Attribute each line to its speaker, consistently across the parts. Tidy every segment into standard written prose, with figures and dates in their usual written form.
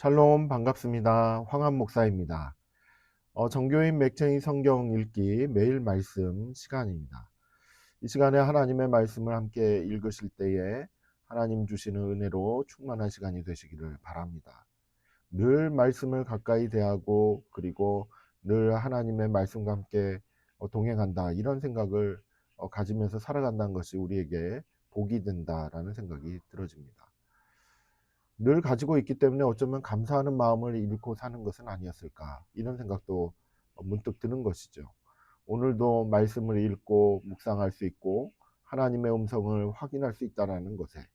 Speaker 1: 샬롬 반갑습니다. 황한 목사입니다. 정교인 맥체인 성경 읽기 매일 말씀 시간입니다. 이 시간에 하나님의 말씀을 함께 읽으실 때에 하나님 주시는 은혜로 충만한 시간이 되시기를 바랍니다. 늘 말씀을 가까이 대하고 그리고 늘 하나님의 말씀과 함께 동행한다 이런 생각을 가지면서 살아간다는 것이 우리에게 복이 된다라는 생각이 들어집니다. 늘 가지고 있기 때문에 어쩌면 감사하는 마음을 잃고 사는 것은 아니었을까 이런 생각도 문득 드는 것이죠. 오늘도 말씀을 읽고 묵상할 수 있고 하나님의 음성을 확인할 수 있다는 것에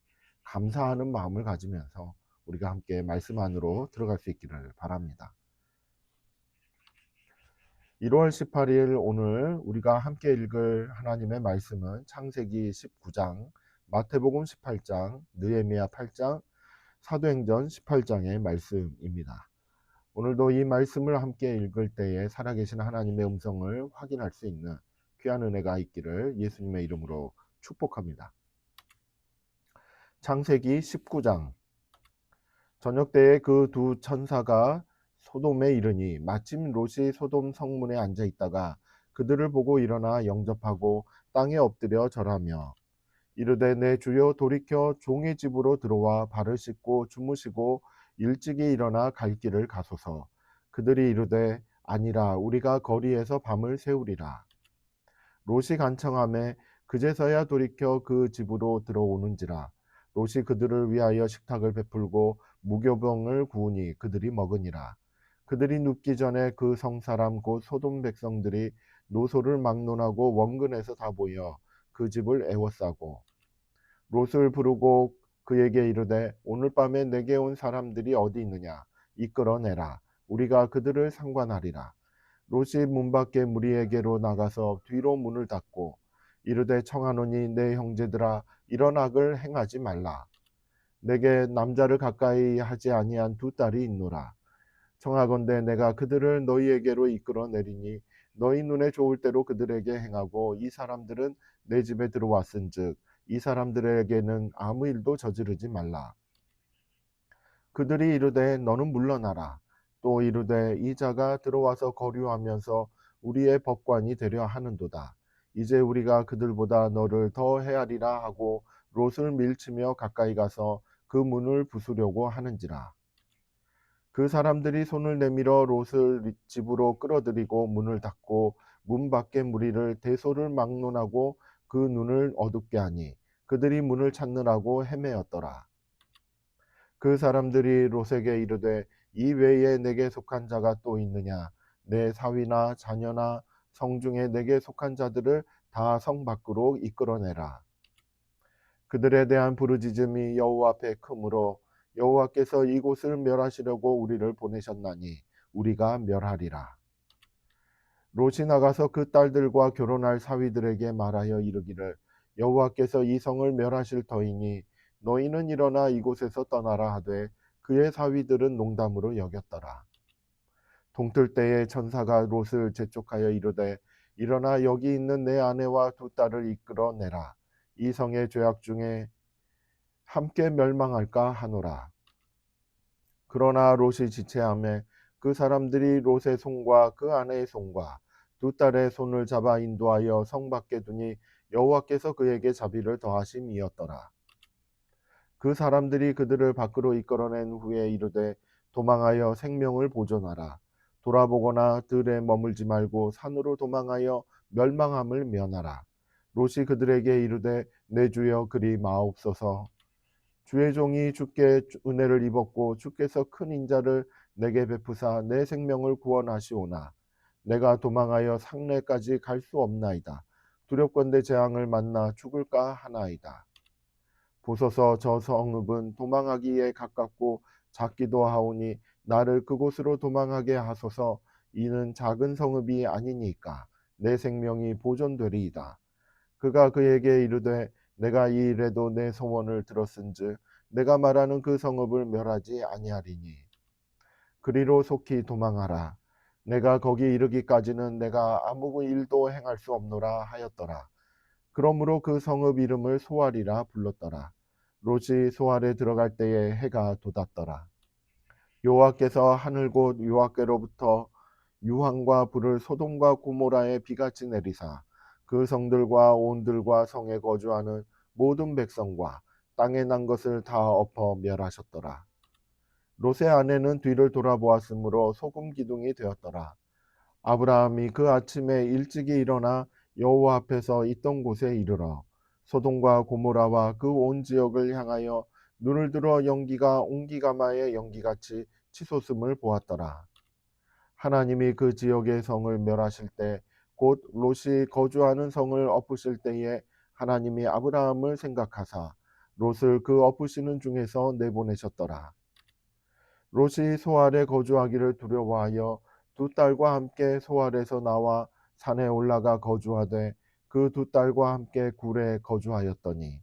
Speaker 1: 감사하는 마음을 가지면서 우리가 함께 말씀 안으로 들어갈 수 있기를 바랍니다. 1월 18일 오늘 우리가 함께 읽을 하나님의 말씀은 창세기 19장, 마태복음 18장, 느헤미야 8장, 사도행전 18장의 말씀입니다. 오늘도 이 말씀을 함께 읽을 때에 살아계신 하나님의 음성을 확인할 수 있는 귀한 은혜가 있기를 예수님의 이름으로 축복합니다. 창세기 19장. 저녁 때에 그 두 천사가 소돔에 이르니 마침 롯이 소돔 성문에 앉아 있다가 그들을 보고 일어나 영접하고 땅에 엎드려 절하며 이르되 내 주여 돌이켜 종의 집으로 들어와 발을 씻고 주무시고 일찍이 일어나 갈 길을 가소서. 그들이 이르되 아니라 우리가 거리에서 밤을 새우리라. 롯이 간청하매 그제서야 돌이켜 그 집으로 들어오는지라. 롯이 그들을 위하여 식탁을 베풀고 무교병을 구우니 그들이 먹으니라. 그들이 눕기 전에 그 성사람 곧 소돔 백성들이 노소를 막론하고 원근에서 다 모여 그 집을 애워싸고 롯을 부르고 그에게 이르되 오늘 밤에 내게 온 사람들이 어디 있느냐 이끌어내라. 우리가 그들을 상관하리라. 롯이 문 밖에 무리에게로 나가서 뒤로 문을 닫고 이르되 청하노니 내 형제들아 이런 악을 행하지 말라. 내게 남자를 가까이 하지 아니한 두 딸이 있노라. 청하건대 내가 그들을 너희에게로 이끌어내리니 너희 눈에 좋을 대로 그들에게 행하고 이 사람들은 내 집에 들어왔은즉 이 사람들에게는 아무 일도 저지르지 말라. 그들이 이르되 너는 물러나라. 또 이르되 이 자가 들어와서 거류하면서 우리의 법관이 되려 하는도다. 이제 우리가 그들보다 너를 더 헤아리라 하고 롯을 밀치며 가까이 가서 그 문을 부수려고 하는지라. 그 사람들이 손을 내밀어 롯을 집으로 끌어들이고 문을 닫고 문 밖에 무리를 대소를 막론하고 그 눈을 어둡게 하니 그들이 문을 찾느라고 헤매었더라. 그 사람들이 롯에게 이르되 이 외에 내게 속한 자가 또 있느냐 내 사위나 자녀나 성중에 내게 속한 자들을 다 성 밖으로 이끌어내라. 그들에 대한 부르짖음이 여호와 앞에 크므로 여호와께서 이곳을 멸하시려고 우리를 보내셨나니 우리가 멸하리라. 롯이 나가서 그 딸들과 결혼할 사위들에게 말하여 이르기를 여호와께서 이 성을 멸하실 터이니 너희는 일어나 이곳에서 떠나라 하되 그의 사위들은 농담으로 여겼더라. 동틀 때에 천사가 롯을 재촉하여 이르되 일어나 여기 있는 내 아내와 두 딸을 이끌어내라. 이 성의 죄악 중에 함께 멸망할까 하노라. 그러나 롯이 지체하매 그 사람들이 롯의 손과 그 아내의 손과 두 딸의 손을 잡아 인도하여 성 밖에 두니 여호와께서 그에게 자비를 더하심이었더라. 그 사람들이 그들을 밖으로 이끌어낸 후에 이르되 도망하여 생명을 보존하라. 돌아보거나 들에 머물지 말고 산으로 도망하여 멸망함을 면하라. 롯이 그들에게 이르되 내 주여 그리 마옵소서. 주의 종이 주께 은혜를 입었고 주께서 큰 인자를 내게 베푸사 내 생명을 구원하시오나 내가 도망하여 상례까지 갈 수 없나이다. 두렵건대 재앙을 만나 죽을까 하나이다. 보소서 저 성읍은 도망하기에 가깝고 작기도 하오니 나를 그곳으로 도망하게 하소서. 이는 작은 성읍이 아니니까 내 생명이 보존되리이다. 그가 그에게 이르되 내가 이 일에도 내 소원을 들었은즉 내가 말하는 그 성읍을 멸하지 아니하리니 그리로 속히 도망하라. 내가 거기 이르기까지는 내가 아무 일도 행할 수 없노라 하였더라. 그러므로 그 성읍 이름을 소알이라 불렀더라. 롯이 소알에 들어갈 때에 해가 돋았더라. 여호와께서 하늘 곧 여호와께로부터 유황과 불을 소돔과 고모라에 비같이 내리사 그 성들과 온들과 성에 거주하는 모든 백성과 땅에 난 것을 다 엎어 멸하셨더라. 롯의 아내는 뒤를 돌아보았으므로 소금 기둥이 되었더라. 아브라함이 그 아침에 일찍이 일어나 여호와 앞에서 있던 곳에 이르러 소돔과 고모라와 그 온 지역을 향하여 눈을 들어 연기가 옹기가마의 연기같이 치솟음을 보았더라. 하나님이 그 지역의 성을 멸하실 때 곧 롯이 거주하는 성을 엎으실 때에 하나님이 아브라함을 생각하사 롯을 그 엎으시는 중에서 내보내셨더라. 롯이 소알에 거주하기를 두려워하여 두 딸과 함께 소알에서 나와 산에 올라가 거주하되 그 두 딸과 함께 굴에 거주하였더니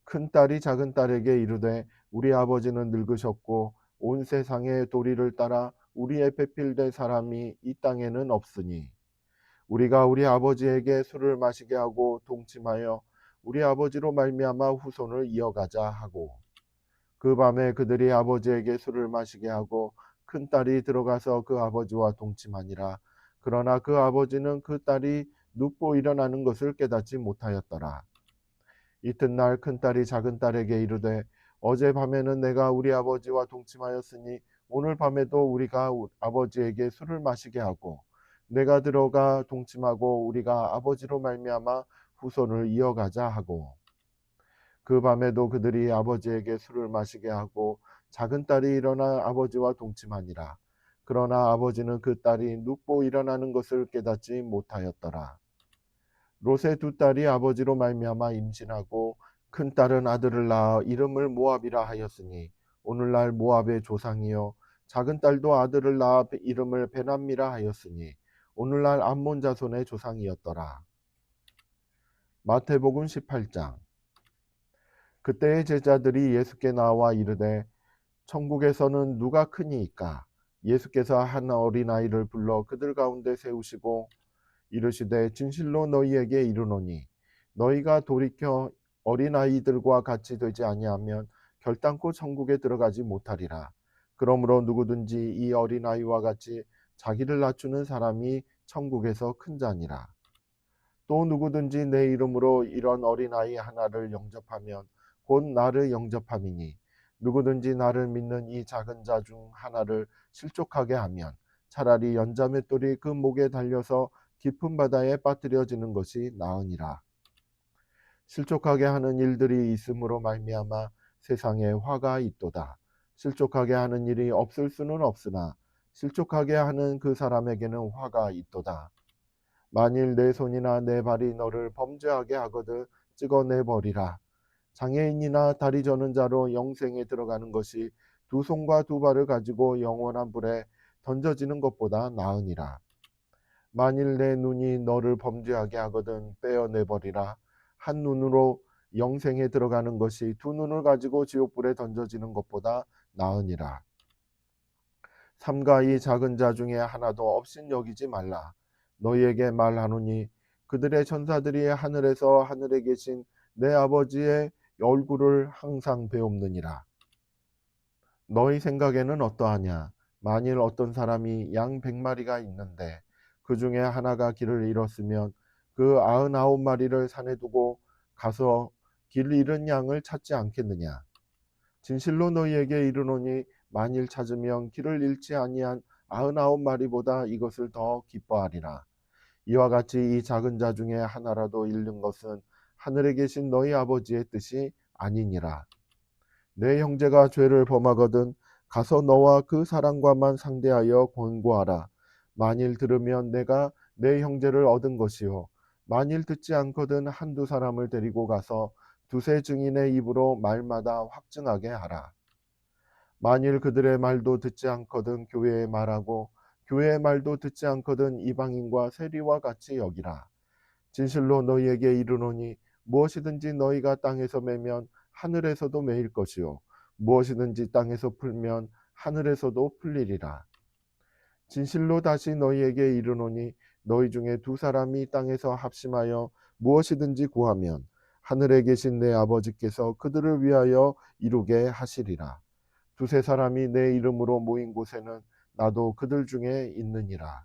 Speaker 1: 큰 딸이 작은 딸에게 이르되 우리 아버지는 늙으셨고 온 세상의 도리를 따라 우리의 배필될 사람이 이 땅에는 없으니 우리가 우리 아버지에게 술을 마시게 하고 동침하여 우리 아버지로 말미암아 후손을 이어가자 하고 그 밤에 그들이 아버지에게 술을 마시게 하고 큰 딸이 들어가서 그 아버지와 동침하니라. 그러나 그 아버지는 그 딸이 눕고 일어나는 것을 깨닫지 못하였더라. 이튿날 큰 딸이 작은 딸에게 이르되 어제 밤에는 내가 우리 아버지와 동침하였으니 오늘 밤에도 우리가 아버지에게 술을 마시게 하고 내가 들어가 동침하고 우리가 아버지로 말미암아 후손을 이어가자 하고 그 밤에도 그들이 아버지에게 술을 마시게 하고 작은 딸이 일어나 아버지와 동침하니라. 그러나 아버지는 그 딸이 눕고 일어나는 것을 깨닫지 못하였더라. 롯의 두 딸이 아버지로 말미암아 임신하고 큰 딸은 아들을 낳아 이름을 모압이라 하였으니 오늘날 모압의 조상이요 작은 딸도 아들을 낳아 이름을 베남미라 하였으니 오늘날 암몬 자손의 조상이었더라. 마태복음 18장. 그때의 제자들이 예수께 나와 이르되 천국에서는 누가 크니이까? 예수께서 한 어린아이를 불러 그들 가운데 세우시고 이르시되 진실로 너희에게 이르노니 너희가 돌이켜 어린아이들과 같이 되지 아니하면 결단코 천국에 들어가지 못하리라. 그러므로 누구든지 이 어린아이와 같이 자기를 낮추는 사람이 천국에서 큰 자니라. 또 누구든지 내 이름으로 이런 어린아이 하나를 영접하면 곧 나를 영접함이니 누구든지 나를 믿는 이 작은 자 중 하나를 실족하게 하면 차라리 연자맷돌이 그 목에 달려서 깊은 바다에 빠뜨려지는 것이 나으니라. 실족하게 하는 일들이 있음으로 말미암아 세상에 화가 있도다. 실족하게 하는 일이 없을 수는 없으나 실족하게 하는 그 사람에게는 화가 있도다. 만일 내 손이나 내 발이 너를 범죄하게 하거든 찍어내 버리라. 장애인이나 다리 저는 자로 영생에 들어가는 것이 두 손과 두 발을 가지고 영원한 불에 던져지는 것보다 나으니라. 만일 내 눈이 너를 범죄하게 하거든 빼어내 버리라. 한 눈으로 영생에 들어가는 것이 두 눈을 가지고 지옥불에 던져지는 것보다 나으니라. 삼가 이 작은 자 중에 하나도 없인 여기지 말라. 너희에게 말하노니 그들의 천사들이 하늘에서 하늘에 계신 내 아버지의 얼굴을 항상 배옵느니라. 너희 생각에는 어떠하냐? 만일 어떤 사람이 양 100마리가 있는데 그 중에 하나가 길을 잃었으면 그 99마리를 산에 두고 가서 길 잃은 양을 찾지 않겠느냐? 진실로 너희에게 이르노니 만일 찾으면 길을 잃지 아니한 99마리보다 이것을 더 기뻐하리라. 이와 같이 이 작은 자 중에 하나라도 잃는 것은 하늘에 계신 너희 아버지의 뜻이 아니니라. 내 형제가 죄를 범하거든 가서 너와 그 사람과만 상대하여 권고하라. 만일 들으면 내가 내 형제를 얻은 것이요 만일 듣지 않거든 한두 사람을 데리고 가서 두세 증인의 입으로 말마다 확증하게 하라. 만일 그들의 말도 듣지 않거든 교회의 말하고 교회의 말도 듣지 않거든 이방인과 세리와 같이 여기라. 진실로 너희에게 이르노니 무엇이든지 너희가 땅에서 매면 하늘에서도 매일 것이요 무엇이든지 땅에서 풀면 하늘에서도 풀리리라. 진실로 다시 너희에게 이르노니 너희 중에 두 사람이 땅에서 합심하여 무엇이든지 구하면 하늘에 계신 내 아버지께서 그들을 위하여 이루게 하시리라. 두세 사람이 내 이름으로 모인 곳에는 나도 그들 중에 있느니라.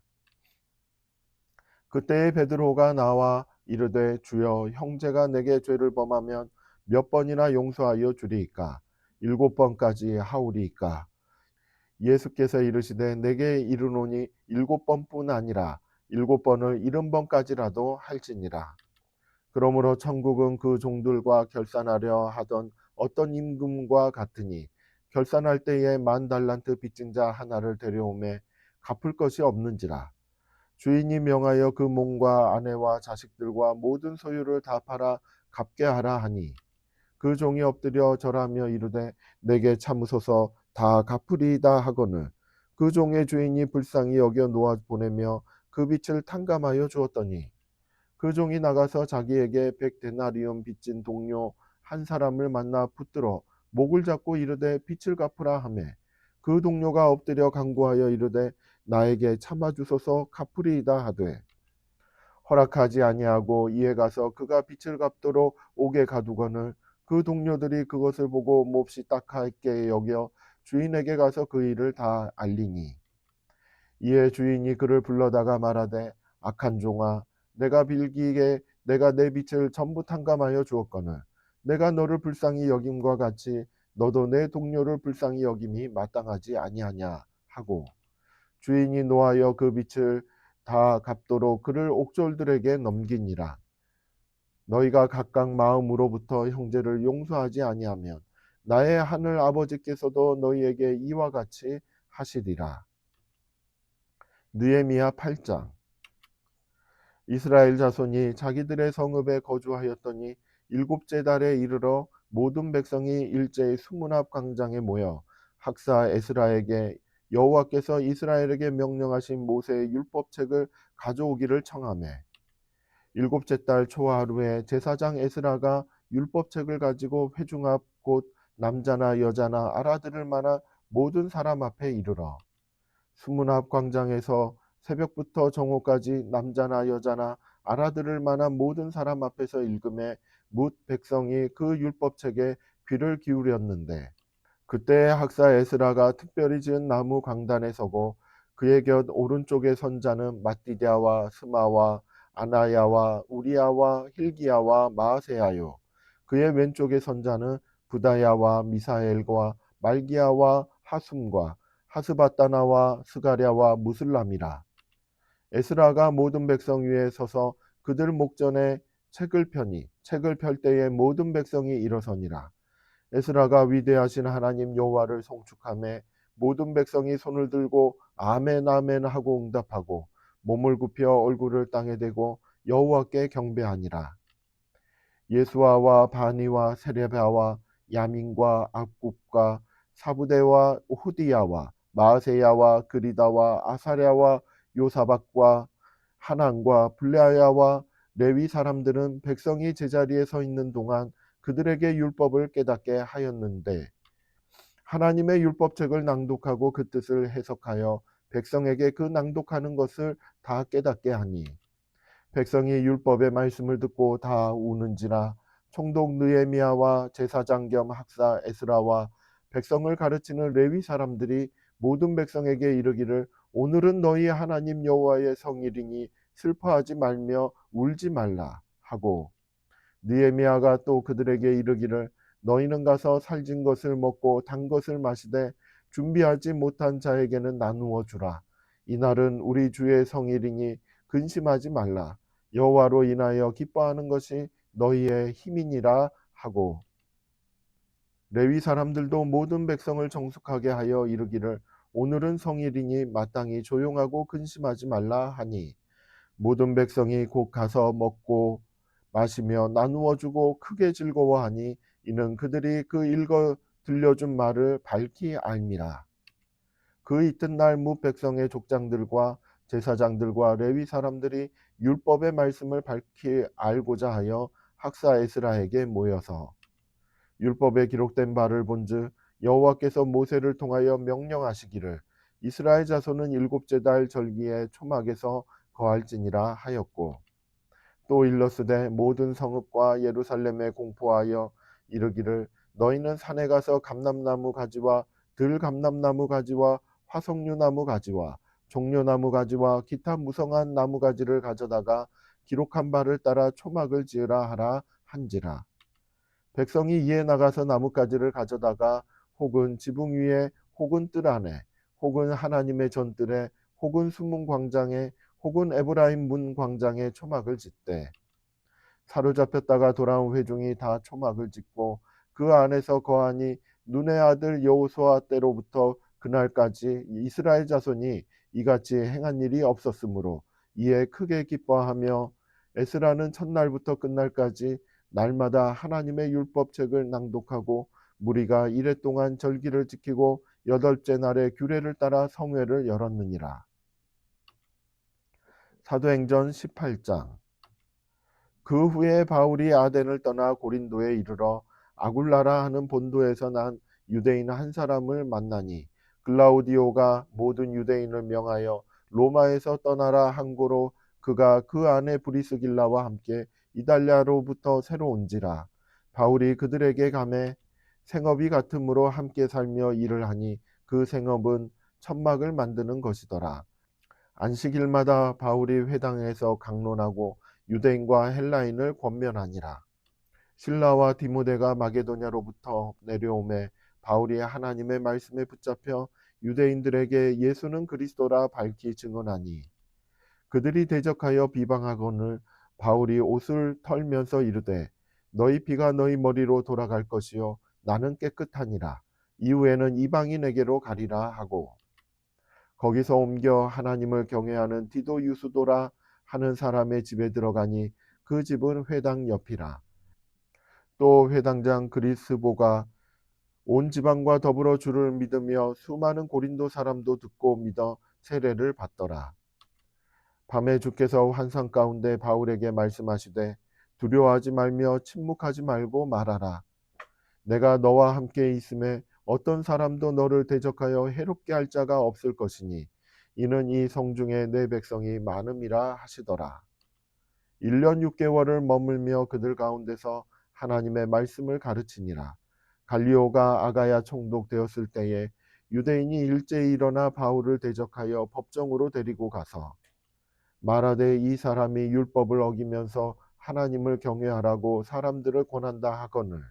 Speaker 1: 그때에 베드로가 나와 이르되 주여 형제가 내게 죄를 범하면 몇 번이나 용서하여 주리이까? 7번까지 하오리이까? 예수께서 이르시되 내게 이르노니 7번뿐 아니라 7번을 70번까지라도 할지니라. 그러므로 천국은 그 종들과 결산하려 하던 어떤 임금과 같으니 결산할 때에 10,000달란트 빚진 자 하나를 데려오매 갚을 것이 없는지라. 주인이 명하여 그 몸과 아내와 자식들과 모든 소유를 다 팔아 갚게 하라 하니 그 종이 엎드려 절하며 이르되 내게 참으소서 다 갚으리이다 하거늘 그 종의 주인이 불쌍히 여겨 놓아 보내며 그 빚을 탕감하여 주었더니 그 종이 나가서 자기에게 100데나리온 빚진 동료 한 사람을 만나 붙들어 목을 잡고 이르되 빚을 갚으라 하매 그 동료가 엎드려 간구하여 이르되 나에게 참아 주소서 갚으리이다 하되 허락하지 아니하고 이에 가서 그가 빚을 갚도록 옥에 가두거늘 그 동료들이 그것을 보고 몹시 딱하게 여겨 주인에게 가서 그 일을 다 알리니 이에 주인이 그를 불러다가 말하되 악한 종아 내가 빌기에 내가 내 빚을 전부 탕감하여 주었거늘 내가 너를 불쌍히 여김과 같이 너도 내 동료를 불쌍히 여김이 마땅하지 아니하냐 하고 주인이 노하여 그 빚을 다 갚도록 그를 옥졸들에게 넘기니라. 너희가 각각 마음으로부터 형제를 용서하지 아니하면 나의 하늘 아버지께서도 너희에게 이와 같이 하시리라. 느헤미야 8장. 이스라엘 자손이 자기들의 성읍에 거주하였더니 7째 달에 이르러 모든 백성이 일제히 수문앞 광장에 모여 학사 에스라에게 여호와께서 이스라엘에게 명령하신 모세의 율법책을 가져오기를 청하매 7째 달 초하루에 제사장 에스라가 율법책을 가지고 회중 앞 곧 남자나 여자나 알아들을 만한 모든 사람 앞에 이르러 수문 앞 광장에서 새벽부터 정오까지 남자나 여자나 알아들을 만한 모든 사람 앞에서 읽음에 뭇 백성이 그 율법책에 귀를 기울였는데 그때 학사 에스라가 특별히 지은 나무 강단에 서고 그의 곁 오른쪽의 선자는 마띠디아와 스마와 아나야와 우리야와 힐기야와 마아세야요 그의 왼쪽의 선자는 부다야와 미사엘과 말기야와 하숨과 하스바다나와 스가랴와 무슬람이라. 에스라가 모든 백성 위에 서서 그들 목전에 책을 펴니 책을 펼 때에 모든 백성이 일어서니라. 에스라가 위대하신 하나님 여호와를 송축하며 모든 백성이 손을 들고 아멘 아멘 하고 응답하고 몸을 굽혀 얼굴을 땅에 대고 여호와께 경배하니라. 예수아와 바니와 세레바와 야민과 악굽과 사부대와 호디야와 마세야와 그리다와 아사랴와 요사박과 하난과 블레아야와 레위 사람들은 백성이 제자리에 서 있는 동안 그들에게 율법을 깨닫게 하였는데 하나님의 율법책을 낭독하고 그 뜻을 해석하여 백성에게 그 낭독하는 것을 다 깨닫게 하니 백성이 율법의 말씀을 듣고 다 우는지라. 총독 느헤미야와 제사장 겸 학사 에스라와 백성을 가르치는 레위 사람들이 모든 백성에게 이르기를 오늘은 너희 하나님 여호와의 성일이니 슬퍼하지 말며 울지 말라 하고 느헤미야가 또 그들에게 이르기를 너희는 가서 살진 것을 먹고 단 것을 마시되 준비하지 못한 자에게는 나누어 주라. 이날은 우리 주의 성일이니 근심하지 말라. 여호와로 인하여 기뻐하는 것이 너희의 힘이니라 하고 레위 사람들도 모든 백성을 정숙하게 하여 이르기를 오늘은 성일이니 마땅히 조용하고 근심하지 말라 하니 모든 백성이 곧 가서 먹고 마시며 나누어 주고 크게 즐거워하니 이는 그들이 그 읽어 들려준 말을 밝히 알미라. 그 이튿날 뭇 백성의 족장들과 제사장들과 레위 사람들이 율법의 말씀을 밝히 알고자 하여 학사 에스라에게 모여서 율법에 기록된 바를 본즉 여호와께서 모세를 통하여 명령하시기를 이스라엘 자손은 7째 달 절기에 초막에서 거할지니라 하였고 또 일러스되 모든 성읍과 예루살렘에 공포하여 이르기를 너희는 산에 가서 감람나무 가지와 들감람나무 가지와 화석류나무 가지와 종려나무 가지와 기타 무성한 나무 가지를 가져다가 기록한 바를 따라 초막을 지으라 하라 한지라. 백성이 이에 나가서 나뭇가지를 가져다가 혹은 지붕 위에 혹은 뜰 안에 혹은 하나님의 전뜰에 혹은 수문 광장에 혹은 에브라임 문 광장에 초막을 짓되, 사로잡혔다가 돌아온 회중이 다 초막을 짓고 그 안에서 거하니 눈의 아들 여호수아 때로부터 그날까지 이스라엘 자손이 이같이 행한 일이 없었으므로 이에 크게 기뻐하며 에스라는 첫날부터 끝날까지 날마다 하나님의 율법책을 낭독하고 무리가 이레 동안 절기를 지키고 여덟째 날에 규례를 따라 성회를 열었느니라. 사도행전 18장. 그 후에 바울이 아덴을 떠나 고린도에 이르러 아굴라라 하는 본도에서 난 유대인 한 사람을 만나니, 글라우디오가 모든 유대인을 명하여 로마에서 떠나라 한고로 그가 그 안에 브리스길라와 함께 이달리아로부터 새로 온지라. 바울이 그들에게 가매 생업이 같으므로 함께 살며 일을 하니 그 생업은 천막을 만드는 것이더라. 안식일마다 바울이 회당에서 강론하고 유대인과 헬라인을 권면하니라. 실라와 디모데가 마게도냐로부터 내려오매 바울이 하나님의 말씀에 붙잡혀 유대인들에게 예수는 그리스도라 밝히 증언하니, 그들이 대적하여 비방하거늘 바울이 옷을 털면서 이르되 너희 피가 너희 머리로 돌아갈 것이요 나는 깨끗하니라. 이후에는 이방인에게로 가리라 하고, 거기서 옮겨 하나님을 경외하는 디도 유수도라 하는 사람의 집에 들어가니 그 집은 회당 옆이라. 또 회당장 그리스보가 온 지방과 더불어 주를 믿으며 수많은 고린도 사람도 듣고 믿어 세례를 받더라. 밤에 주께서 환상 가운데 바울에게 말씀하시되 두려워하지 말며 침묵하지 말고 말하라. 내가 너와 함께 있음에 어떤 사람도 너를 대적하여 해롭게 할 자가 없을 것이니 이는 이 성중에 내 백성이 많음이라 하시더라. 1년 6개월을 머물며 그들 가운데서 하나님의 말씀을 가르치니라. 갈리오가 아가야 총독되었을 때에 유대인이 일제히 일어나 바울을 대적하여 법정으로 데리고 가서 말하되 이 사람이 율법을 어기면서 하나님을 경외하라고 사람들을 권한다 하거늘,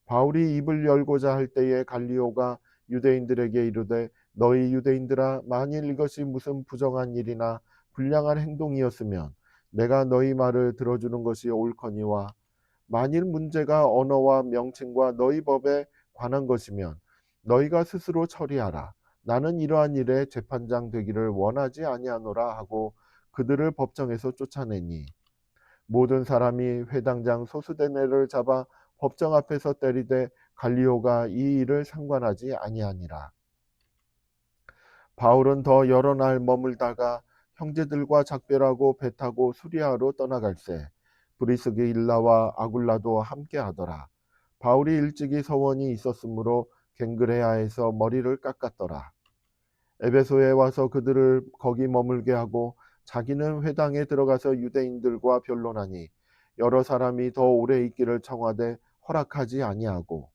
Speaker 1: 바울이 입을 열고자 할 때에 갈리오가 유대인들에게 이르되 너희 유대인들아, 만일 이것이 무슨 부정한 일이나 불량한 행동이었으면 내가 너희 말을 들어주는 것이 옳거니와, 만일 문제가 언어와 명칭과 너희 법에 관한 것이면 너희가 스스로 처리하라. 나는 이러한 일에 재판장 되기를 원하지 아니하노라 하고 그들을 법정에서 쫓아내니, 모든 사람이 회당장 소수데네를 잡아 법정 앞에서 때리되 갈리오가 이 일을 상관하지 아니하니라. 바울은 더 여러 날 머물다가 형제들과 작별하고 배 타고 수리아로 떠나갈새 브리스길라와 아굴라도 함께 하더라. 바울이 일찍이 서원이 있었으므로 갱그레아에서 머리를 깎았더라. 에베소에 와서 그들을 거기 머물게 하고 자기는 회당에 들어가서 유대인들과 변론하니 여러 사람이 더 오래 있기를 청하되 허락하지 아니하고,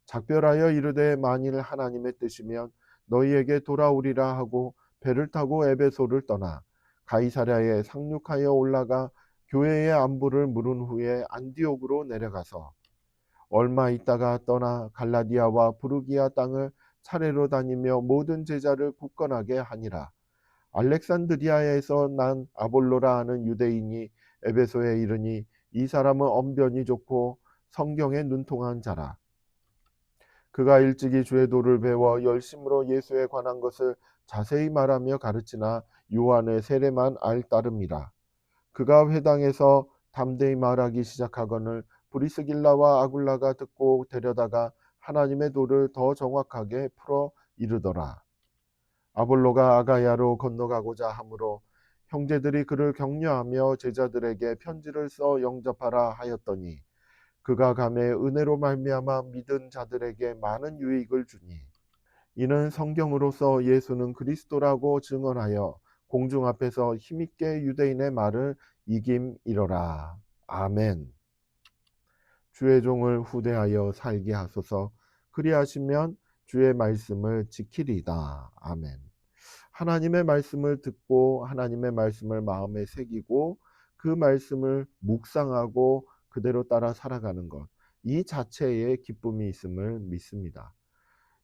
Speaker 1: 작별하여 이르되 만일 하나님의 뜻이면 너희에게 돌아오리라 하고 배를 타고 에베소를 떠나 가이사랴에 상륙하여 올라가 교회의 안부를 물은 후에 안디옥으로 내려가서 얼마 있다가 떠나 갈라디아와 부르기아 땅을 차례로 다니며 모든 제자를 굳건하게 하니라. 알렉산드리아에서 난 아볼로라 하는 유대인이 에베소에 이르니 이 사람은 언변이 좋고 성경에 눈통한 자라. 그가 일찍이 주의 도를 배워 열심으로 예수에 관한 것을 자세히 말하며 가르치나 요한의 세례만 알 따름이라. 그가 회당에서 담대히 말하기 시작하거늘 브리스길라와 아굴라가 듣고 데려다가 하나님의 도를 더 정확하게 풀어 이르더라. 아볼로가 아가야로 건너가고자 하므로 형제들이 그를 격려하며 제자들에게 편지를 써 영접하라 하였더니 그가 감에 은혜로 말미암아 믿은 자들에게 많은 유익을 주니, 이는 성경으로서 예수는 그리스도라고 증언하여 공중 앞에서 힘있게 유대인의 말을 이김이러라. 아멘. 주의 종을 후대하여 살게 하소서. 그리하시면 주의 말씀을 지키리이다. 아멘. 하나님의 말씀을 듣고 하나님의 말씀을 마음에 새기고 그 말씀을 묵상하고 그대로 따라 살아가는 것, 이 자체에 기쁨이 있음을 믿습니다.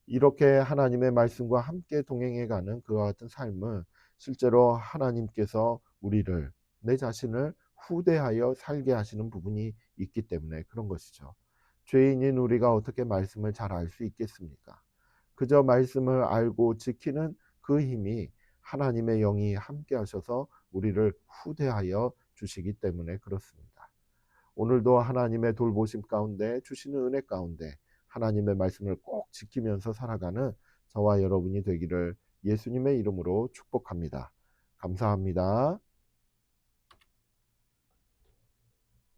Speaker 1: 이렇게 하나님의 말씀과 함께 동행해가는 그와 같은 삶은 실제로 하나님께서 우리를, 내 자신을 후대하여 살게 하시는 부분이 있기 때문에 그런 것이죠. 죄인인 우리가 어떻게 말씀을 잘 알 수 있겠습니까? 그저 말씀을 알고 지키는 그 힘이 하나님의 영이 함께 하셔서 우리를 후대하여 주시기 때문에 그렇습니다. 오늘도 하나님의 돌보심 가운데 주시는 은혜 가운데 하나님의 말씀을 꼭 지키면서 살아가는 저와 여러분이 되기를 예수님의 이름으로 축복합니다. 감사합니다.